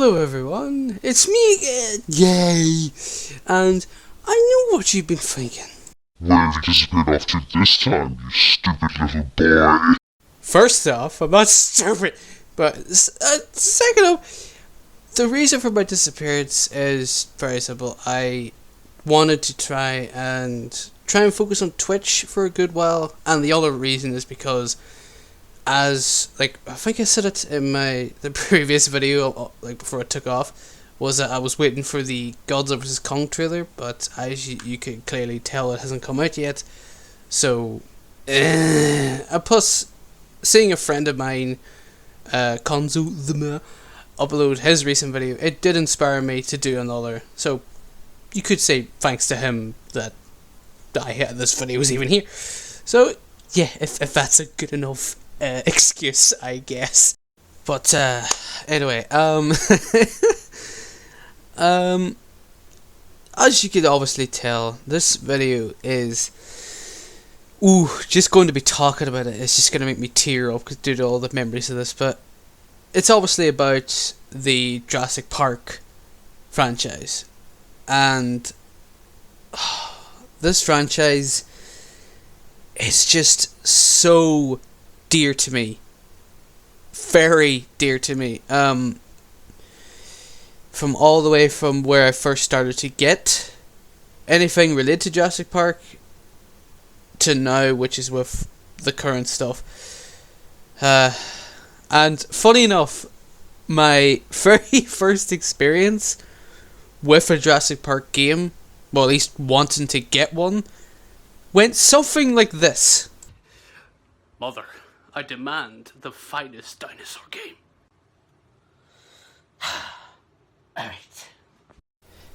Hello everyone, it's me again, yay! And I know what you've been thinking. Where have you disappeared off to this time, you stupid little boy? First off, I'm not stupid, but second off, the reason for my disappearance is very simple. I wanted to try and focus on Twitch for a good while, and the other reason is because I think I said it in the previous video, before I took off, was that I was waiting for the Godzilla vs. Kong trailer, but as you can clearly tell, it hasn't come out yet. So, plus, seeing a friend of mine, Konzo the upload his recent video, it did inspire me to do another. So, you could say thanks to him that this video was even here. So, yeah, if that's a good enough excuse, I guess. But anyway, as you could obviously tell, this video is just going to be talking about it. It's just going to make me tear up due to all the memories of this. But it's obviously about the Jurassic Park franchise, and this franchise is just so dear to me, very dear to me. From all the way from where I first started to get anything related to Jurassic Park to now, which is with the current stuff. And funny enough, my very first experience with a Jurassic Park game, well, at least wanting to get one, went something like this. Mother, I demand the finest dinosaur game. Alright.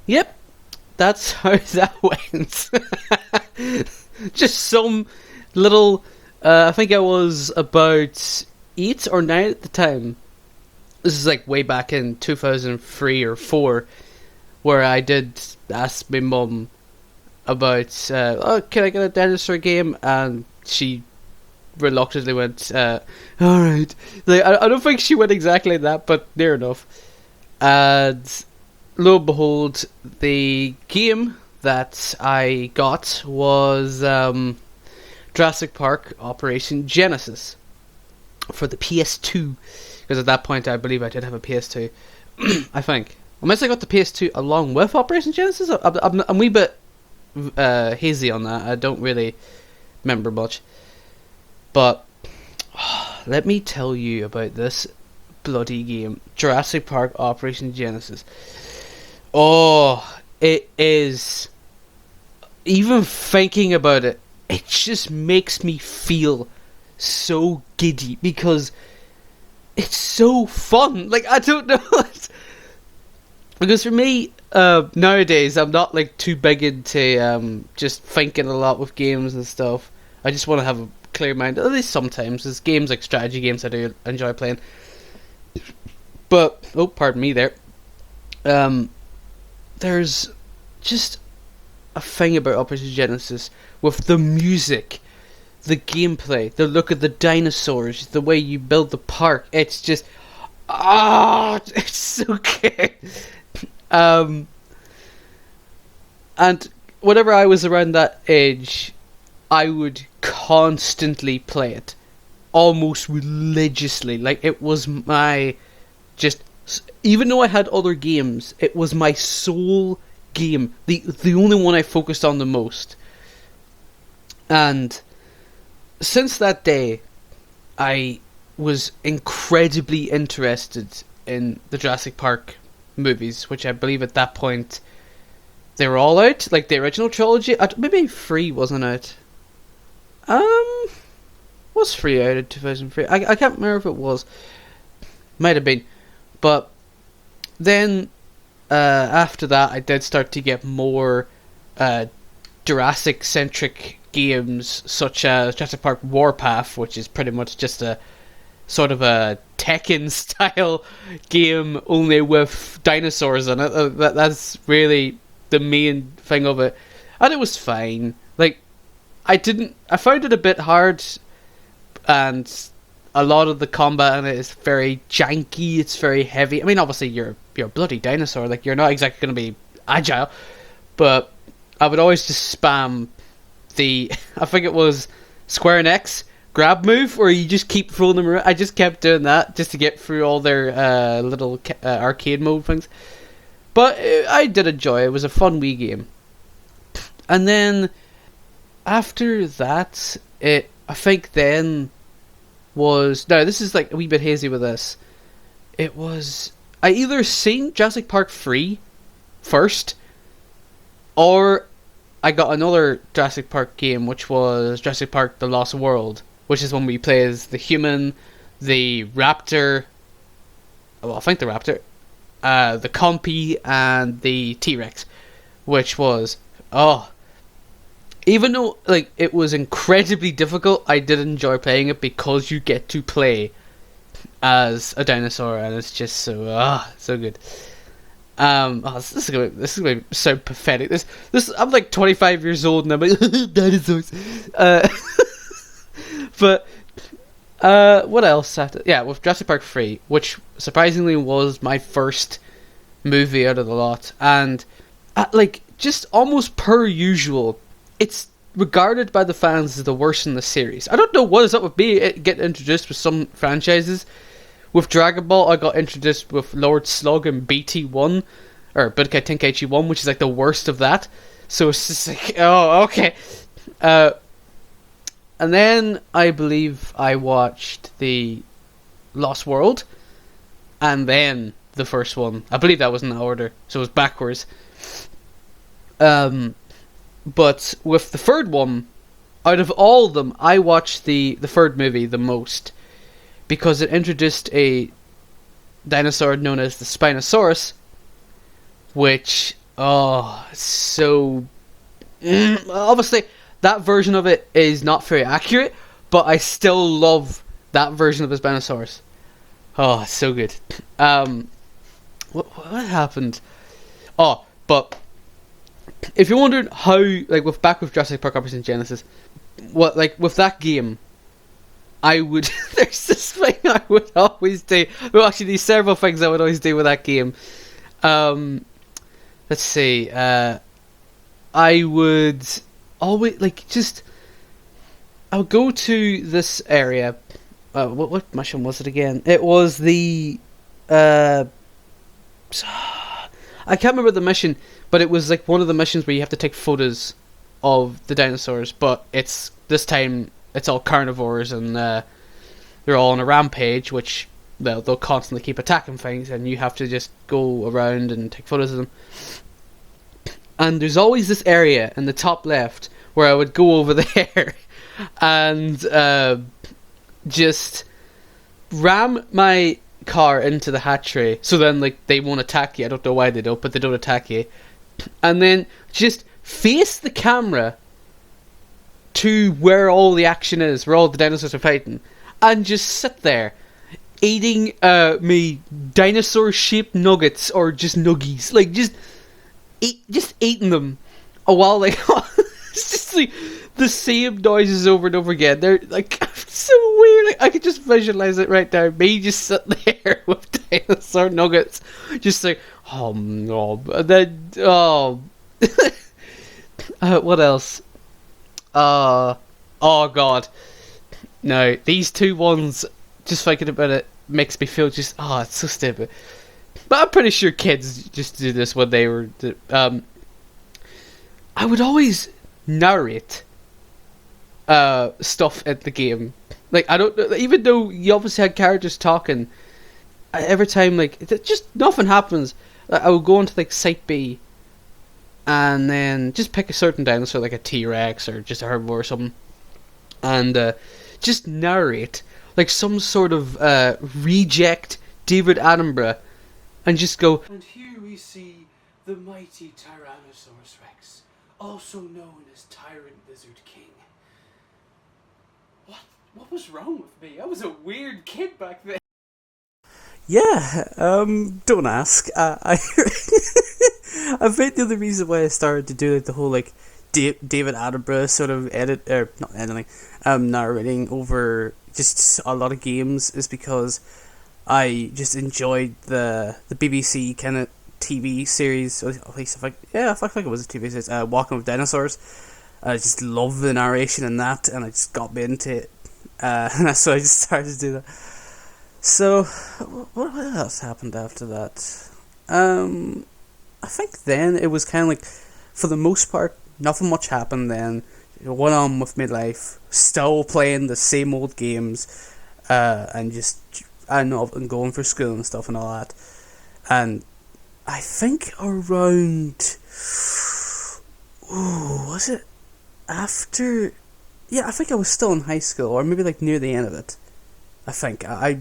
Yep, that's how that went. Just some little, I think I was about 8 or 9 at the time. This is like way back in 2003 or 4, where I did ask my mum about, can I get a dinosaur game? And she reluctantly went, alright. Like, I don't think she went exactly like that, but near enough. And lo and behold, the game that I got was Jurassic Park Operation Genesis for the PS2, because at that point I believe I did have a PS2. I think, unless I got the PS2 along with Operation Genesis, I'm a wee bit hazy on that. I don't really remember much. But let me tell you about this bloody game, Jurassic Park Operation Genesis. Oh, it is, even thinking about it, it just makes me feel so giddy because it's so fun. Like, I don't know. Because for me, nowadays, I'm not like too big into just thinking a lot with games and stuff. I just want to have a clear mind, at least sometimes. There's games like strategy games I do enjoy playing. But, oh, pardon me there. There's just a thing about Operation Genesis with the music, the gameplay, the look of the dinosaurs, the way you build the park. It's just, it's so good. And whenever I was around that age, I would constantly play it, almost religiously. Like, it was my, just, even though I had other games, it was my sole game, the only one I focused on the most. And since that day, I was incredibly interested in the Jurassic Park movies, which I believe at that point they were all out, like the original trilogy. Maybe 3 wasn't out. Was 3 out in 2003? I can't remember if it was. Might have been. But then after that, I did start to get more Jurassic-centric games, such as Jurassic Park Warpath, which is pretty much just a sort of a Tekken-style game, only with dinosaurs in it. That's really the main thing of it. And it was fine. Like, I found it a bit hard, and a lot of the combat in it is very janky. It's very heavy. I mean, obviously you're a bloody dinosaur. Like, you're not exactly going to be agile, but I would always just spam the I think it was Square and X grab move, where you just keep throwing them around. I just kept doing that just to get through all their little arcade mode things. But I did enjoy it. It was a fun Wii game. And then after that, I think then was... Now, this is like a wee bit hazy with this. It was... I either seen Jurassic Park 3 first, or I got another Jurassic Park game, which was Jurassic Park The Lost World, which is when we play as the human, the raptor... Well, I think the raptor... the Compy, and the T-Rex, which was... Oh... Even though like it was incredibly difficult, I did enjoy playing it because you get to play as a dinosaur, and it's just so good. This is gonna sound pathetic. This I'm like 25 years old and I'm like dinosaurs. But what else? With Jurassic Park 3, which surprisingly was my first movie out of the lot, and like just almost per usual, it's regarded by the fans as the worst in the series. I don't know what is up with me getting introduced with some franchises. With Dragon Ball, I got introduced with Lord Slug and BT1, or Budokai Tenkaichi 1, which is like the worst of that. So it's just like, oh, okay. And then I believe I watched the Lost World, and then the first one. I believe that was in that order, so it was backwards. But with the third one, out of all of them, I watched the third movie the most, because it introduced a dinosaur known as the Spinosaurus, which, so... obviously, that version of it is not very accurate, but I still love that version of the Spinosaurus. Oh, it's so good. What happened? Oh, but... if you're wondering how, like, with Jurassic Park Operation Genesis, with that game, I would... there's this thing I would always do. Well, actually, there's several things I would always do with that game. Let's see. I would always, I would go to this area. What mission was it again? It was the... I can't remember the mission, but it was like one of the missions where you have to take photos of the dinosaurs, but this time it's all carnivores, and they're all on a rampage, which they'll constantly keep attacking things, and you have to just go around and take photos of them. And there's always this area in the top left where I would go over there and just ram my car into the hatchery, so then like they won't attack you. I don't know why they don't, but they don't attack you. And then just face the camera to where all the action is, where all the dinosaurs are fighting, and just sit there eating me dinosaur shaped nuggets, or just nuggies, like just eating them a while, like it's just like the same noises over and over again. They're like so weird. Like, I could just visualize it right now. Me just sitting there with dinosaur nuggets, just like no. And then what else? Oh god, no. These two ones, just thinking about it makes me feel just it's so stupid. But I'm pretty sure kids just do this when they were. I would always narrate stuff at the game. Like, I don't, even though you obviously had characters talking, every time, like, just nothing happens. I would go into like Site B, and then just pick a certain dinosaur, like a T-Rex or just a herbivore or something, and just narrate like some sort of reject David Attenborough, and just go. And here we see the mighty Tyrannosaurus Rex, also known as Tyrant Lizard King. What was wrong with me? I was a weird kid back then. Yeah, don't ask. I think the other reason why I started to do like the whole David Attenborough sort of not editing, narrating over just a lot of games is because I just enjoyed the BBC kind of TV series. At least I think it was a TV series. Walking with Dinosaurs. I just love the narration in that, and I just got me into it. And so I just started to do that. So, what else happened after that? I think then it was kind of like, for the most part, nothing much happened then. Went on with my life, still playing the same old games, and just, I know, and going for school and stuff and all that. And I think around, was it after? Yeah, I think I was still in high school, or maybe like near the end of it. I think I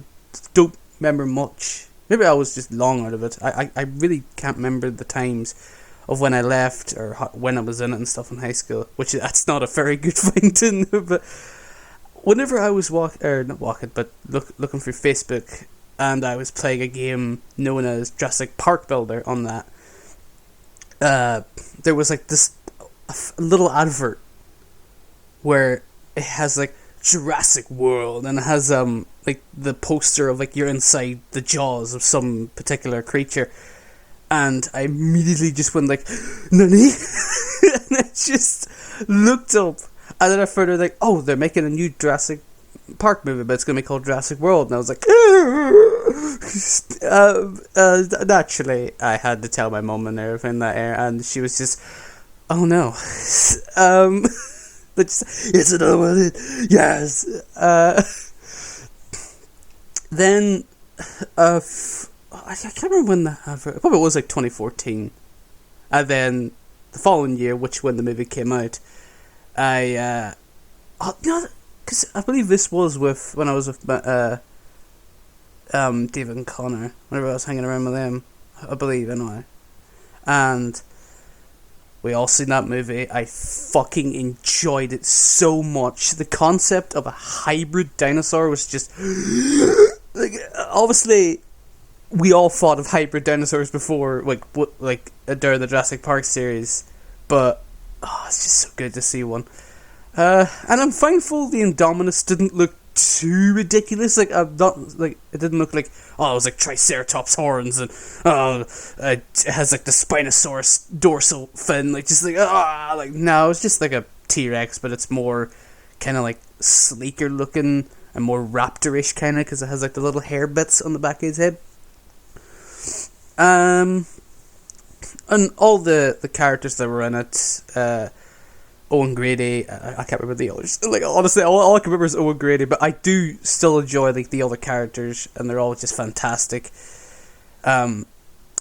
don't remember much. Maybe I was just long out of it. I really can't remember the times of when I left or when I was in it and stuff in high school, which that's not a very good thing to know. But whenever I was looking through Facebook, and I was playing a game known as Jurassic Park Builder on that, there was like this little advert where it has like Jurassic World, and it has like the poster of like you're inside the jaws of some particular creature, and I immediately just went like, "Nani?" And I just looked up, and then I further like, "Oh, they're making a new Jurassic Park movie, but it's gonna be called Jurassic World," and I was like, naturally, I had to tell my mum and everything that air, and she was just, "Oh no." Yes, another one. Yes. Then, I can't remember when that happened. Probably it was like 2014. And then the following year, which when the movie came out, because I believe this was when I was with David and Connor. Whenever I was hanging around with them, I believe anyway, and we all seen that movie. I fucking enjoyed it so much. The concept of a hybrid dinosaur was just like, obviously we all thought of hybrid dinosaurs before, like during the Jurassic Park series, but it's just so good to see one. And I'm thankful the Indominus didn't look too ridiculous. Like, I'm not like, it didn't look like, oh, it was like Triceratops horns, and it has like the Spinosaurus dorsal fin, like just like no, it's just like a T-Rex, but it's more kind of like sleeker looking and more raptorish kind of, because it has like the little hair bits on the back of his head. And all the characters that were in it, Owen Grady, I can't remember the others. Like, honestly, all I can remember is Owen Grady, but I do still enjoy like the other characters, and they're all just fantastic. And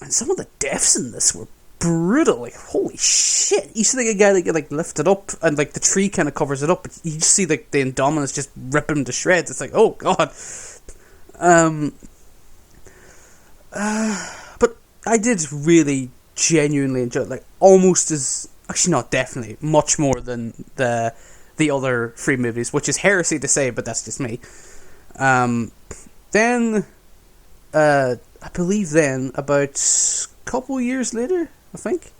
some of the deaths in this were brutal. Like, holy shit! You see like a guy that get like lifted up, and like the tree kind of covers it up, but you just see like the Indominus just rip him to shreds. It's like, oh god. But I did really genuinely enjoy it, like almost as, actually not definitely, much more than the other three movies, which is heresy to say, but that's just me. Then, I believe then, about a couple years later, I think,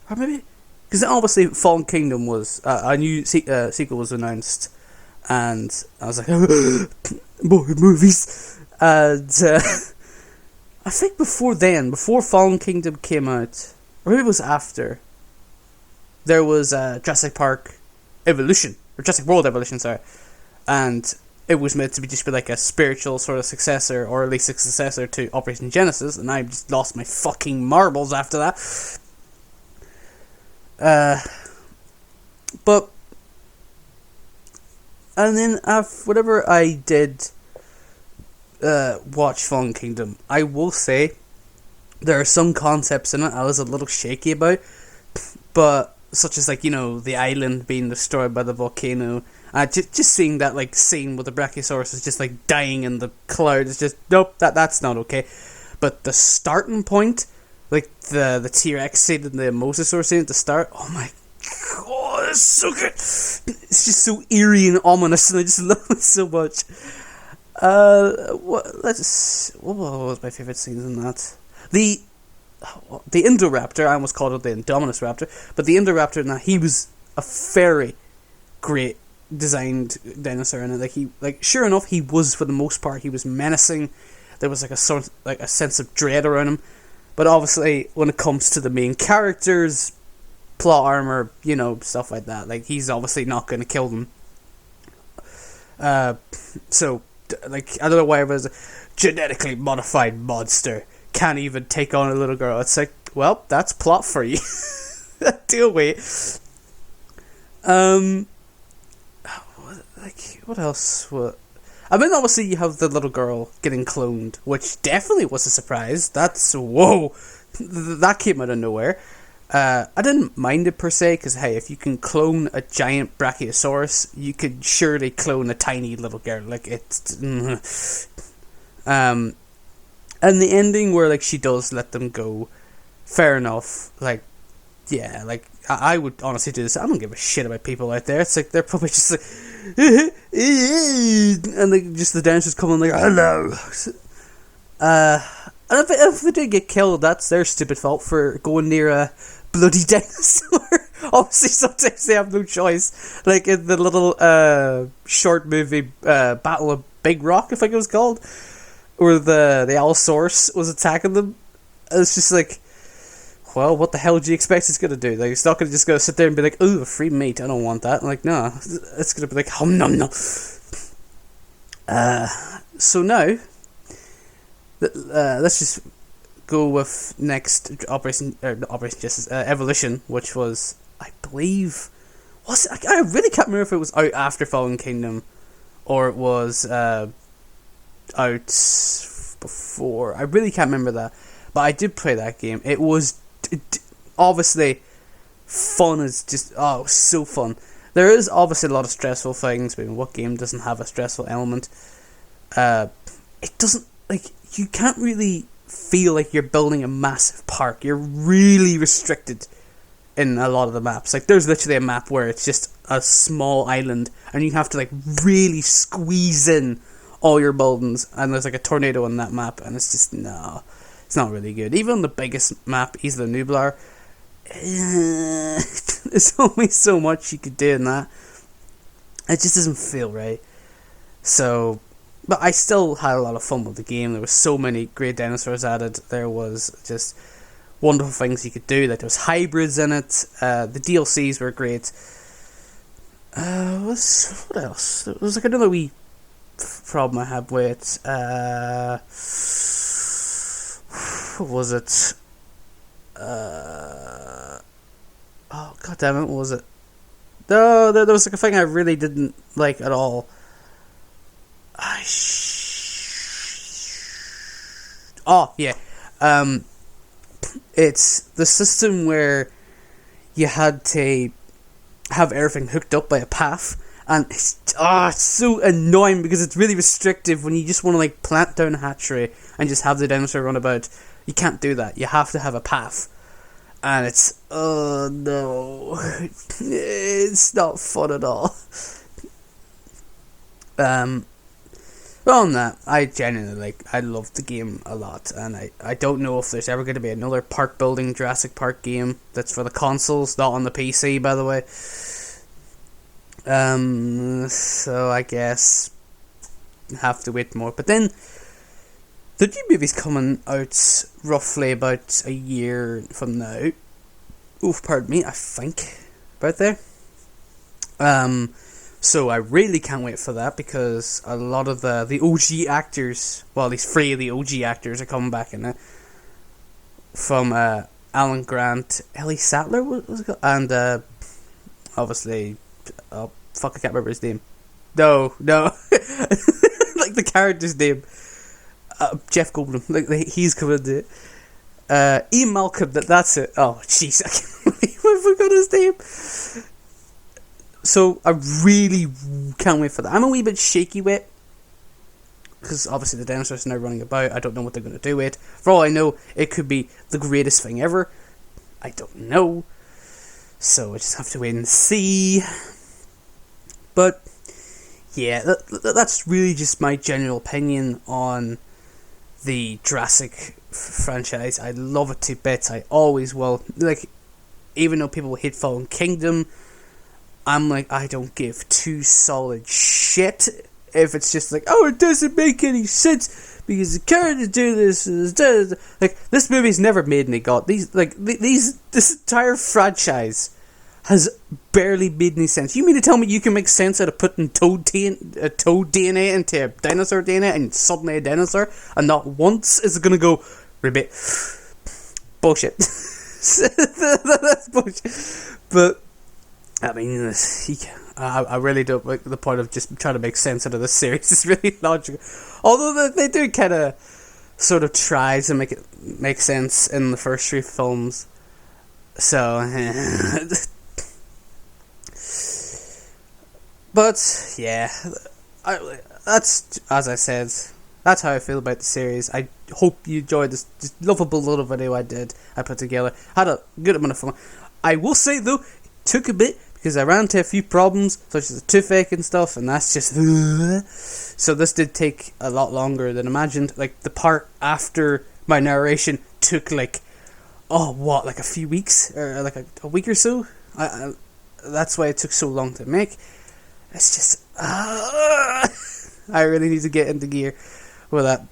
or maybe, because obviously Fallen Kingdom was, a new sequel was announced, and I was like, more movies, and I think before Fallen Kingdom came out, or maybe it was after, there was Jurassic Park Evolution, or Jurassic World Evolution, sorry, and it was meant to be just be like a spiritual sort of successor, or at least a successor to Operation Genesis, and I just lost my fucking marbles after that. But, and then whatever I did watch Fallen Kingdom, I will say there are some concepts in it I was a little shaky about, but such as like, you know, the island being destroyed by the volcano, just seeing that like scene with the Brachiosaurus is just like dying in the clouds, it's just nope, that's not okay. But the starting point, like the T-Rex scene and the Mosasaur scene at the start, oh my god, it's so good. It's just so eerie and ominous, and I just love it so much. What was my favourite scenes in that? The Indoraptor, I almost called it the Indominus Raptor, but the Indoraptor, now he was a very great designed dinosaur in it. Sure enough, he was, for the most part, he was menacing. There was a sense of dread around him. But obviously, when it comes to the main characters, plot armor, stuff like that, he's obviously not going to kill them. So, I don't know why it was a genetically modified monster can't even take on a little girl. It's like, well, that's plot for you. Deal with. What else? Obviously you have the little girl getting cloned, which definitely was a surprise. That's, whoa, that came out of nowhere. I didn't mind it per se, because hey, if you can clone a giant brachiosaurus, you could surely clone a tiny little girl. And the ending where she does let them go, fair enough. I would honestly do this. I don't give a shit about people out there. It's they're probably just and just the dancers coming hello. And if they did get killed, that's their stupid fault for going near a bloody dinosaur. Obviously, sometimes they have no choice. In the little short movie Battle of Big Rock, I think it was called, where the Allosaurus was attacking them. It's just well, what the hell do you expect it's going to do? It's not going to just go sit there and be ooh, free meat, I don't want that. No, it's going to be hum nom nom. So now, let's just go with next Operation Justice Evolution, which was, I believe, I really can't remember if it was out after Fallen Kingdom or it was out before. I really can't remember that, but I did play that game. It was obviously fun. Is just it was so fun. There is obviously a lot of stressful things. What game doesn't have a stressful element? It doesn't, you can't really feel like you're building a massive park. You're really restricted in a lot of the maps. There's literally a map where it's just a small island and you have to really squeeze in all your buildings, and there's a tornado on that map, and it's just, no, it's not really good. Even on the biggest map, Isla Nublar, there's only so much you could do in that. It just doesn't feel right. So, but I still had a lot of fun with the game. There was so many great dinosaurs added. There was just wonderful things you could do. There was hybrids in it. The DLCs were great. What else? There was another wee problem I had with what was it? Oh god damn it, what was it? No, there was a thing I really didn't like at all. Oh yeah, it's the system where you had to have everything hooked up by a path, and it's so annoying because it's really restrictive when you just want to plant down a hatchery and just have the dinosaur run about. You can't do that. You have to have a path, and it's no, it's not fun at all. Well, on that, I genuinely I loved the game a lot, and I don't know if there's ever going to be another park building Jurassic Park game that's for the consoles, not on the PC, by the way. So I guess have to wait more. But then the new movie's coming out roughly about a year from now. Oof, pardon me, I think about there. So I really can't wait for that, because a lot of the OG actors, well, at least 3 of the OG actors are coming back in it. From Alan Grant, Ellie Sattler was it called? And obviously, oh fuck, I can't remember his name. No, the character's name. Jeff Goldblum, he's coming to it. Ian Malcolm, that's it. Oh jeez, I can't believe I forgot his name. So I really can't wait for that. I'm a wee bit shaky with it, because obviously the dinosaurs are now running about. I don't know what they're going to do with it. For all I know, it could be the greatest thing ever. I don't know. So I just have to wait and see. But yeah, that's really just my general opinion on the Jurassic franchise. I love it to bits. I always will. Even though people hate Fallen Kingdom, I'm like, I don't give two solid shit if it's just like, oh, it doesn't make any sense because the characters do this. Like, this movie's never made any god. This entire franchise has barely made any sense. You mean to tell me you can make sense out of putting toad DNA into a dinosaur DNA and suddenly a dinosaur, and not once is it going to go, ribbit? Bullshit. That's bullshit. But I mean, I really don't like the point of just trying to make sense out of this series. It's really logical. Although they do kind of sort of try to make it make sense in the first three films. So, but yeah, that's, as I said, that's how I feel about the series. I hope you enjoyed this lovable little video I put together. Had a good amount of fun. I will say though, it took a bit because I ran into a few problems, such as the toothache and stuff, and that's just so this did take a lot longer than imagined. Like, the part after my narration took like a few weeks or like a week or so. That's why it took so long to make. It's just I really need to get into gear with that.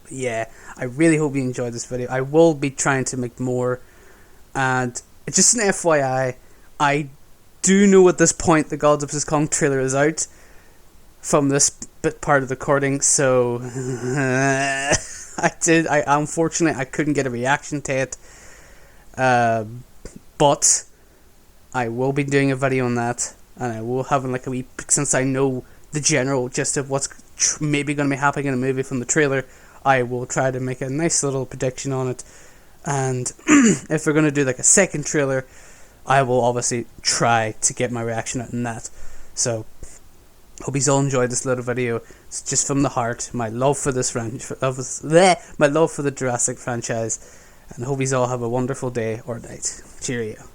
But yeah, I really hope you enjoyed this video. I will be trying to make more, and it's just an FYI. I do know at this point the Gods of Kong trailer is out from this bit part of the recording, so unfortunately I couldn't get a reaction to it, but I will be doing a video on that, and I will have like a wee, since I know the general gist of what's maybe going to be happening in the movie from the trailer. I will try to make a nice little prediction on it, and if we're going to do like a second trailer, I will obviously try to get my reaction out on that. So, hope you all enjoyed this little video. It's just from the heart, my love for this my love for the Jurassic franchise, and hope you all have a wonderful day or night. Cheerio.